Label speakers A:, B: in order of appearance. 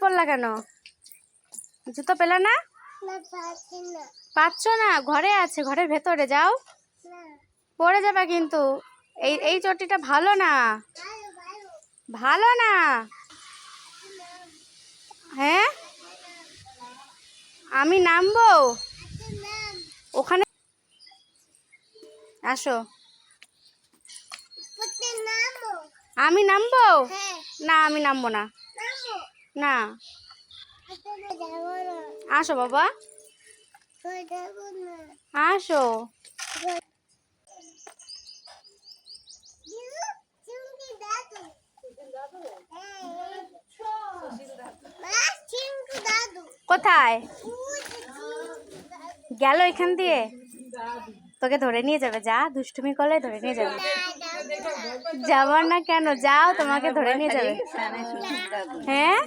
A: পড়লা কেন? জুতো পেলে না? পাচ্ছ না? ঘরে আছে, ঘরের ভেতরে যাও, পড়ে যাবে কিন্তু। এই এই চটিটা ভালো না, ভালো না। হ্যাঁ, আমি নামবো ওখানে, আসো। আমি নামবো না, আমি নামবো না, না। আসো বাবা, আসো। কোথায় গেল? এখান দিয়ে তোকে ধরে নিয়ে যাবে, যা দুষ্টুমি করলে ধরে নিয়ে যাবে। যাবার না কেন? যাও, তোমাকে ধরে নিয়ে যাবে। হ্যাঁ।